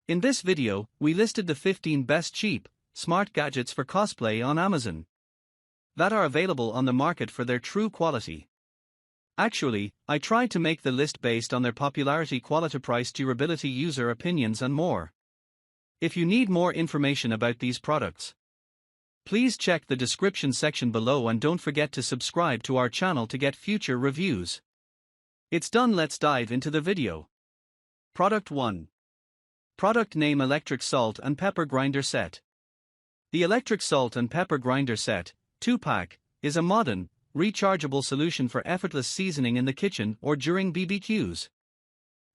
In this video, we listed the 15 best cheap, smart gadgets for cosplay on Amazon that are available on the market for their true quality. Actually, I tried to make the list based on their popularity, quality, price, durability, user opinions, and more. If you need more information about these products, please check the description section below and don't forget to subscribe to our channel to get future reviews. It's done, let's dive into the video. Product 1. Product name: Electric Salt and Pepper Grinder Set. The Electric Salt and Pepper Grinder Set, 2-pack, is a modern, rechargeable solution for effortless seasoning in the kitchen or during BBQs.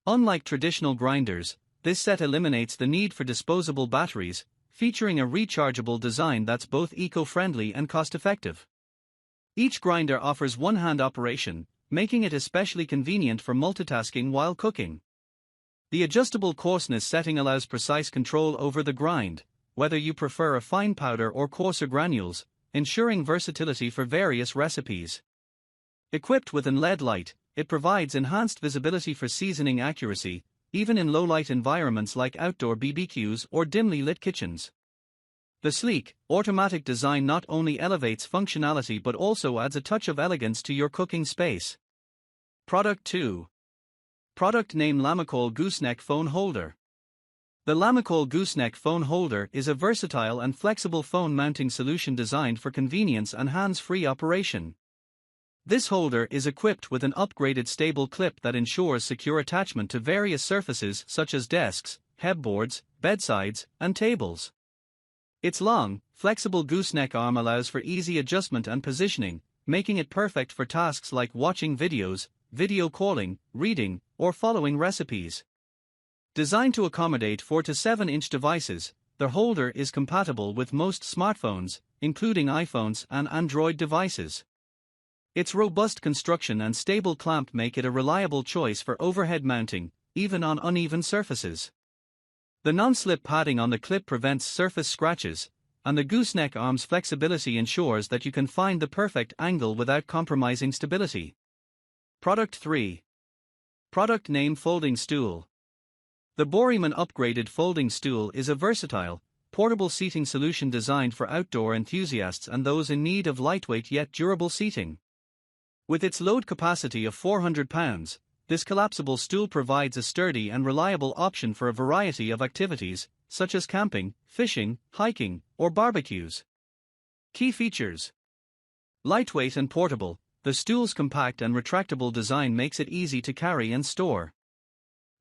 Unlike traditional grinders, this set eliminates the need for disposable batteries, featuring a rechargeable design that's both eco-friendly and cost-effective. Each grinder offers one-hand operation, making it especially convenient for multitasking while cooking. The adjustable coarseness setting allows precise control over the grind, whether you prefer a fine powder or coarser granules, ensuring versatility for various recipes. Equipped with an LED light, it provides enhanced visibility for seasoning accuracy, even in low-light environments like outdoor BBQs or dimly lit kitchens. The sleek, automatic design not only elevates functionality but also adds a touch of elegance to your cooking space. Product 2. Product name: Lamle Gooseneck Phone Holder. The Lamle Gooseneck Phone Holder is a versatile and flexible phone mounting solution designed for convenience and hands-free operation. This holder is equipped with an upgraded stable clip that ensures secure attachment to various surfaces such as desks, headboards, bedsides, and tables. Its long, flexible gooseneck arm allows for easy adjustment and positioning, making it perfect for tasks like watching videos, video calling, reading, or following recipes. Designed to accommodate 4 to 7-inch devices, the holder is compatible with most smartphones, including iPhones and Android devices. Its robust construction and stable clamp make it a reliable choice for overhead mounting, even on uneven surfaces. The non-slip padding on the clip prevents surface scratches, and the gooseneck arm's flexibility ensures that you can find the perfect angle without compromising stability. Product 3. Product name: Folding Stool. The Borman upgraded folding stool is a versatile, portable seating solution designed for outdoor enthusiasts and those in need of lightweight yet durable seating. With its load capacity of 400 pounds, this collapsible stool provides a sturdy and reliable option for a variety of activities, such as camping, fishing, hiking, or barbecues. Key features: lightweight and portable, the stool's compact and retractable design makes it easy to carry and store.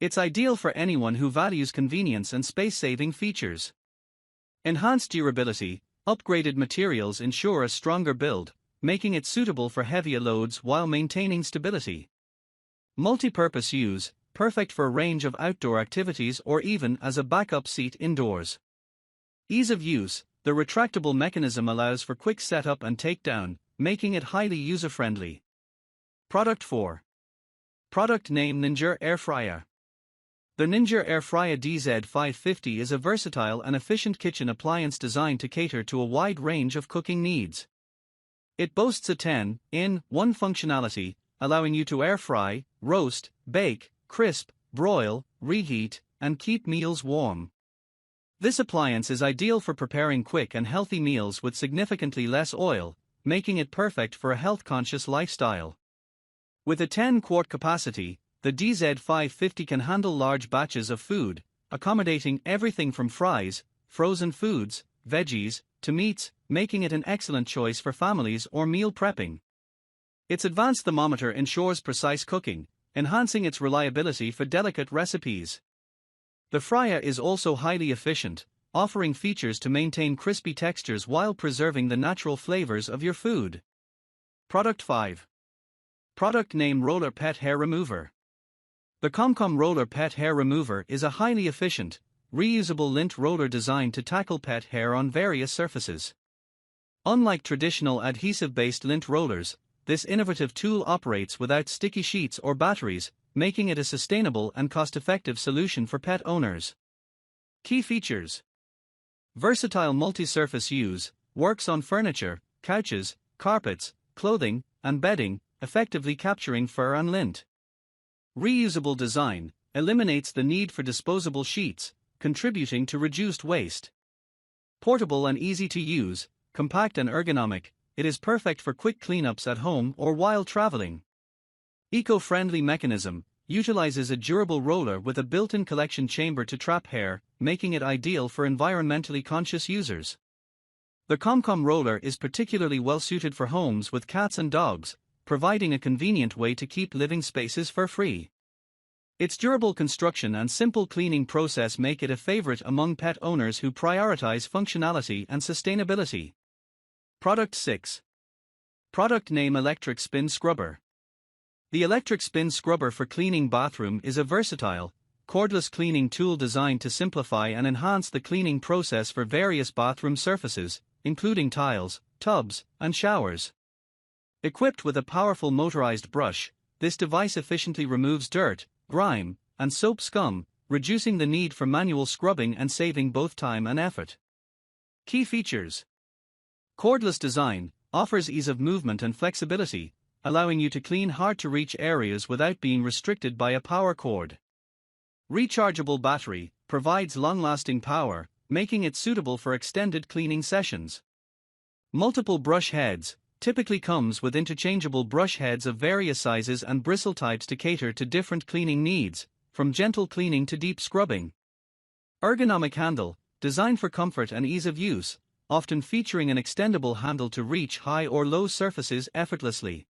It's ideal for anyone who values convenience and space-saving features. Enhanced durability: upgraded materials ensure a stronger build, making it suitable for heavier loads while maintaining stability. Multi-purpose use: perfect for a range of outdoor activities or even as a backup seat indoors. Ease of use: the retractable mechanism allows for quick setup and takedown, making it highly user-friendly. Product 4. Product name: Ninja Air Fryer. The Ninja Air Fryer DZ550 is a versatile and efficient kitchen appliance designed to cater to a wide range of cooking needs. It boasts a 10-in-1 functionality, allowing you to air fry, roast, bake, crisp, broil, reheat, and keep meals warm. This appliance is ideal for preparing quick and healthy meals with significantly less oil, making it perfect for a health-conscious lifestyle. With a 10-quart capacity, the DZ550 can handle large batches of food, accommodating everything from fries, frozen foods, veggies, to meats, making it an excellent choice for families or meal prepping. Its advanced thermometer ensures precise cooking, enhancing its reliability for delicate recipes. The fryer is also highly efficient, offering features to maintain crispy textures while preserving the natural flavors of your food. Product 5. Product name: Roller Pet Hair Remover. The Comcom Roller Pet Hair Remover is a highly efficient, reusable lint roller designed to tackle pet hair on various surfaces. Unlike traditional adhesive-based lint rollers, this innovative tool operates without sticky sheets or batteries, making it a sustainable and cost-effective solution for pet owners. Key features: versatile multi-surface use, works on furniture, couches, carpets, clothing, and bedding, effectively capturing fur and lint. Reusable design, eliminates the need for disposable sheets, contributing to reduced waste. Portable and easy to use, compact and ergonomic, it is perfect for quick cleanups at home or while traveling. Eco-friendly mechanism, utilizes a durable roller with a built-in collection chamber to trap hair, making it ideal for environmentally conscious users. The ComCom roller is particularly well suited for homes with cats and dogs, providing a convenient way to keep living spaces fur-free. Its durable construction and simple cleaning process make it a favorite among pet owners who prioritize functionality and sustainability. Product 6. Product name: Electric Spin Scrubber. The electric spin scrubber for cleaning bathroom is a versatile, cordless cleaning tool designed to simplify and enhance the cleaning process for various bathroom surfaces, including tiles, tubs, and showers. Equipped with a powerful motorized brush, this device efficiently removes dirt, grime, and soap scum, reducing the need for manual scrubbing and saving both time and effort. Key features: cordless design, offers ease of movement and flexibility, allowing you to clean hard-to-reach areas without being restricted by a power cord. Rechargeable battery, provides long-lasting power, making it suitable for extended cleaning sessions. Multiple brush heads, typically comes with interchangeable brush heads of various sizes and bristle types to cater to different cleaning needs, from gentle cleaning to deep scrubbing. Ergonomic handle, designed for comfort and ease of use, often featuring an extendable handle to reach high or low surfaces effortlessly.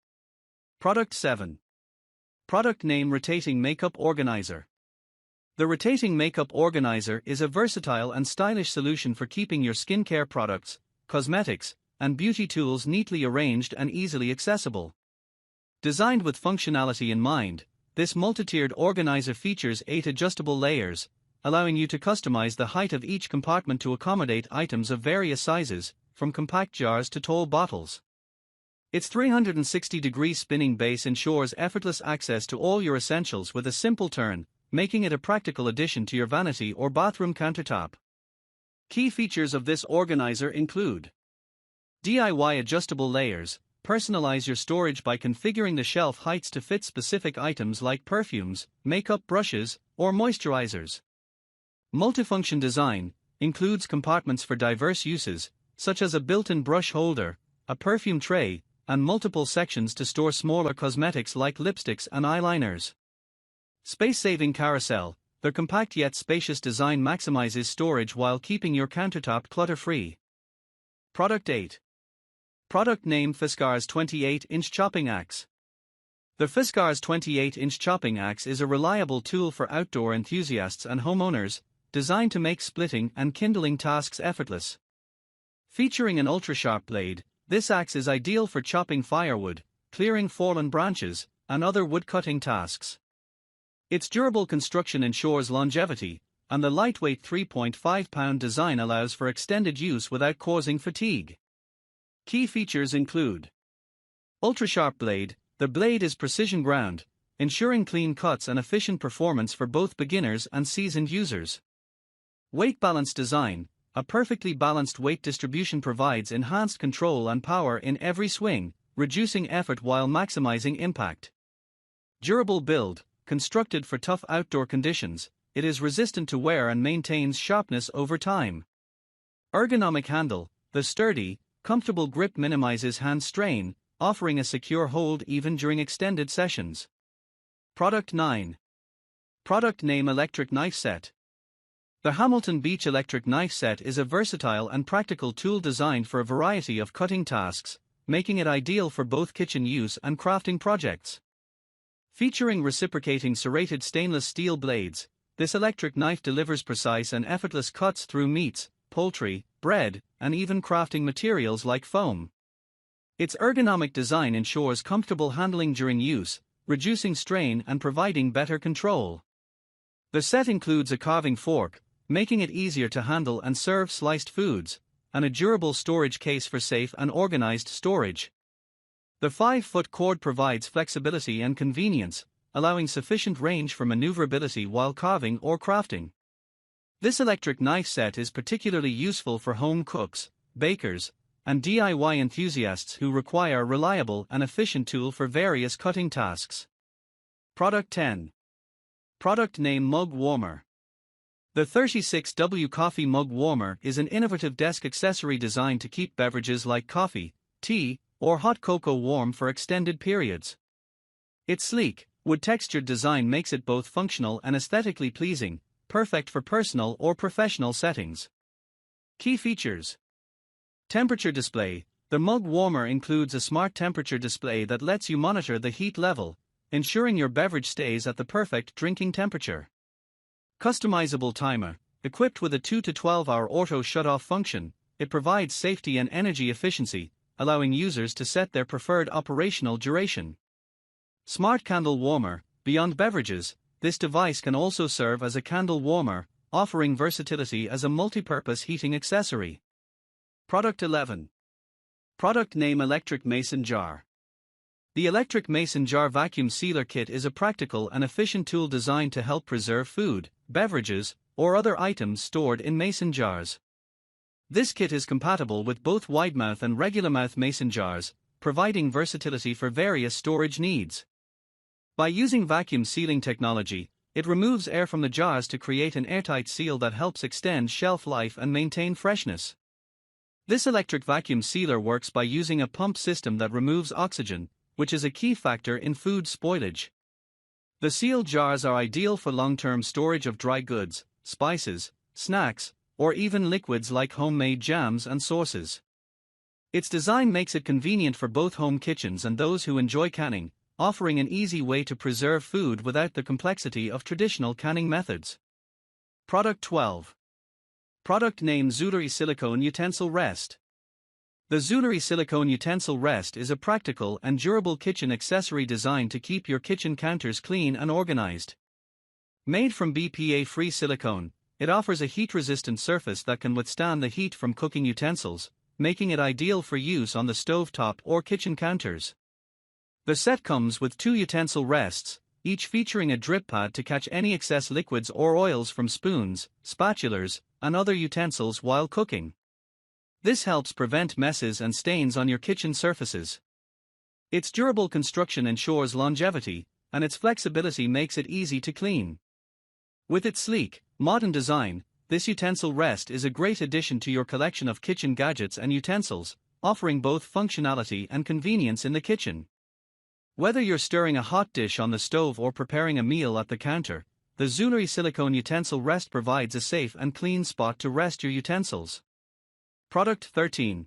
Product 7. Product name: Rotating Makeup Organizer. The rotating makeup organizer is a versatile and stylish solution for keeping your skincare products, cosmetics, and beauty tools neatly arranged and easily accessible. Designed with functionality in mind, this multi-tiered organizer features 8 adjustable layers, allowing you to customize the height of each compartment to accommodate items of various sizes, from compact jars to tall bottles. Its 360-degree spinning base ensures effortless access to all your essentials with a simple turn, making it a practical addition to your vanity or bathroom countertop. Key features of this organizer include: DIY adjustable layers, personalize your storage by configuring the shelf heights to fit specific items like perfumes, makeup brushes, or moisturizers. Multifunction design, includes compartments for diverse uses, such as a built-in brush holder, a perfume tray, and multiple sections to store smaller cosmetics like lipsticks and eyeliners. Space-saving carousel, their compact yet spacious design maximizes storage while keeping your countertop clutter-free. Product 8. Product name: Fiskars 28-inch Chopping Axe. The Fiskars 28-inch chopping axe is a reliable tool for outdoor enthusiasts and homeowners, designed to make splitting and kindling tasks effortless. Featuring an ultra-sharp blade, this axe is ideal for chopping firewood, clearing fallen branches, and other wood-cutting tasks. Its durable construction ensures longevity, and the lightweight 3.5-pound design allows for extended use without causing fatigue. Key features include: ultra-sharp blade, the blade is precision ground, ensuring clean cuts and efficient performance for both beginners and seasoned users. Weight balance design, a perfectly balanced weight distribution provides enhanced control and power in every swing, reducing effort while maximizing impact. Durable build, constructed for tough outdoor conditions, it is resistant to wear and maintains sharpness over time. Ergonomic handle, the sturdy, comfortable grip minimizes hand strain, offering a secure hold even during extended sessions. Product 9. Product name: Electric Knife Set. The Hamilton Beach Electric Knife Set is a versatile and practical tool designed for a variety of cutting tasks, making it ideal for both kitchen use and crafting projects. Featuring reciprocating serrated stainless steel blades, this electric knife delivers precise and effortless cuts through meats, poultry, bread, and even crafting materials like foam. Its ergonomic design ensures comfortable handling during use, reducing strain and providing better control. The set includes a carving fork, making it easier to handle and serve sliced foods, and a durable storage case for safe and organized storage. The 5-foot cord provides flexibility and convenience, allowing sufficient range for maneuverability while carving or crafting. This electric knife set is particularly useful for home cooks, bakers, and DIY enthusiasts who require a reliable and efficient tool for various cutting tasks. Product 10. Product name: Mug Warmer. The 36W Coffee Mug Warmer is an innovative desk accessory designed to keep beverages like coffee, tea, or hot cocoa warm for extended periods. Its sleek, wood-textured design makes it both functional and aesthetically pleasing, perfect for personal or professional settings. Key features. Temperature display. The mug warmer includes a smart temperature display that lets you monitor the heat level, ensuring your beverage stays at the perfect drinking temperature. Customizable timer. Equipped with a 2 to 12-hour auto shut-off function, it provides safety and energy efficiency, allowing users to set their preferred operational duration. Smart candle warmer. Beyond beverages, this device can also serve as a candle warmer, offering versatility as a multi-purpose heating accessory. Product 11. Product name: Electric Mason Jar. The Electric Mason Jar Vacuum Sealer Kit is a practical and efficient tool designed to help preserve food, beverages, or other items stored in mason jars. This kit is compatible with both wide-mouth and regular-mouth mason jars, providing versatility for various storage needs. By using vacuum sealing technology, it removes air from the jars to create an airtight seal that helps extend shelf life and maintain freshness. This electric vacuum sealer works by using a pump system that removes oxygen, which is a key factor in food spoilage. The sealed jars are ideal for long-term storage of dry goods, spices, snacks, or even liquids like homemade jams and sauces. Its design makes it convenient for both home kitchens and those who enjoy canning, offering an easy way to preserve food without the complexity of traditional canning methods. Product 12. Product name: Zuer Silicone Utensil Rest. The Zuer Silicone Utensil Rest is a practical and durable kitchen accessory designed to keep your kitchen counters clean and organized. Made from BPA-free silicone, it offers a heat-resistant surface that can withstand the heat from cooking utensils, making it ideal for use on the stovetop or kitchen counters. The set comes with 2 utensil rests, each featuring a drip pad to catch any excess liquids or oils from spoons, spatulas, and other utensils while cooking. This helps prevent messes and stains on your kitchen surfaces. Its durable construction ensures longevity, and its flexibility makes it easy to clean. With its sleek, modern design, this utensil rest is a great addition to your collection of kitchen gadgets and utensils, offering both functionality and convenience in the kitchen. Whether you're stirring a hot dish on the stove or preparing a meal at the counter, the Zuer Silicone Utensil Rest provides a safe and clean spot to rest your utensils. Product 13.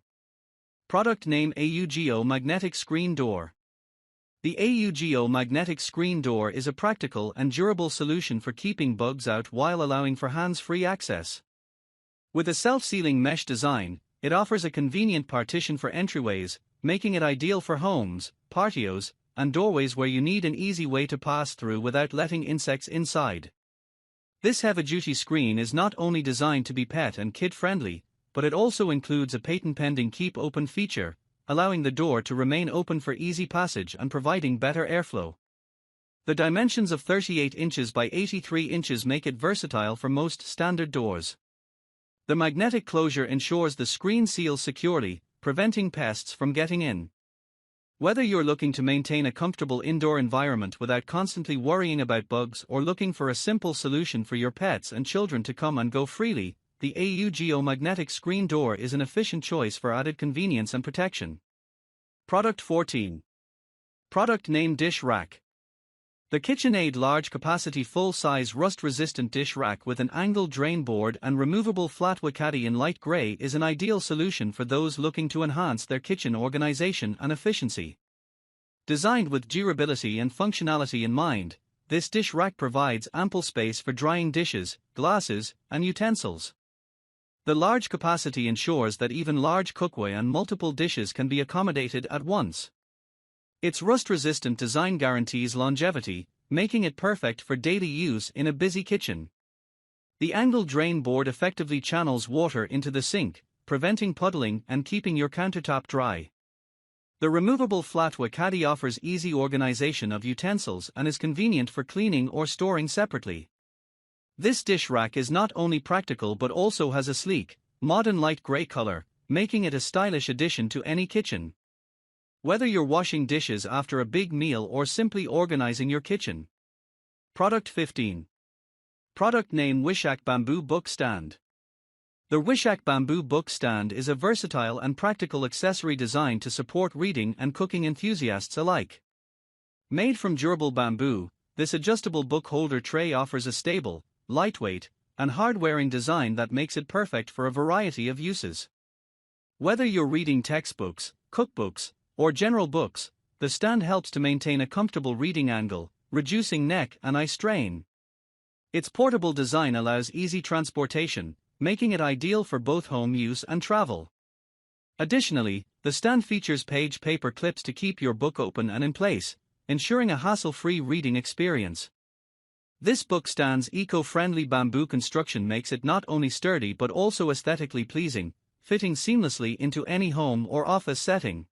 Product name: AUGO Magnetic Screen Door. The AUGO Magnetic Screen Door is a practical and durable solution for keeping bugs out while allowing for hands-free access. With a self-sealing mesh design, it offers a convenient partition for entryways, making it ideal for homes, patios, and doorways where you need an easy way to pass through without letting insects inside. This heavy-duty screen is not only designed to be pet and kid-friendly, but it also includes a patent-pending keep open feature, allowing the door to remain open for easy passage and providing better airflow. The dimensions of 38 inches by 83 inches make it versatile for most standard doors. The magnetic closure ensures the screen seals securely, preventing pests from getting in. Whether you're looking to maintain a comfortable indoor environment without constantly worrying about bugs or looking for a simple solution for your pets and children to come and go freely, the AUGO Magnetic Screen Door is an efficient choice for added convenience and protection. Product 14. Product name: Dish Rack. The KitchenAid Large Capacity Full-Size Rust-Resistant Dish Rack with an angled drain board and removable flatware caddy in light gray is an ideal solution for those looking to enhance their kitchen organization and efficiency. Designed with durability and functionality in mind, this dish rack provides ample space for drying dishes, glasses, and utensils. The large capacity ensures that even large cookware and multiple dishes can be accommodated at once. Its rust-resistant design guarantees longevity, making it perfect for daily use in a busy kitchen. The angled drain board effectively channels water into the sink, preventing puddling and keeping your countertop dry. The removable flatware caddy offers easy organization of utensils and is convenient for cleaning or storing separately. This dish rack is not only practical but also has a sleek, modern light gray color, making it a stylish addition to any kitchen. Whether you're washing dishes after a big meal or simply organizing your kitchen. Product 15. Product name Wishak Bamboo Book Stand. The Wishak Bamboo Book Stand is a versatile and practical accessory designed to support reading and cooking enthusiasts alike. Made from durable bamboo, this adjustable book holder tray offers a stable, lightweight, and hard-wearing design that makes it perfect for a variety of uses. Whether you're reading textbooks, cookbooks, or general books, the stand helps to maintain a comfortable reading angle, reducing neck and eye strain. Its portable design allows easy transportation, making it ideal for both home use and travel. Additionally, the stand features page paper clips to keep your book open and in place, ensuring a hassle-free reading experience. This book stand's eco-friendly bamboo construction makes it not only sturdy but also aesthetically pleasing, fitting seamlessly into any home or office setting.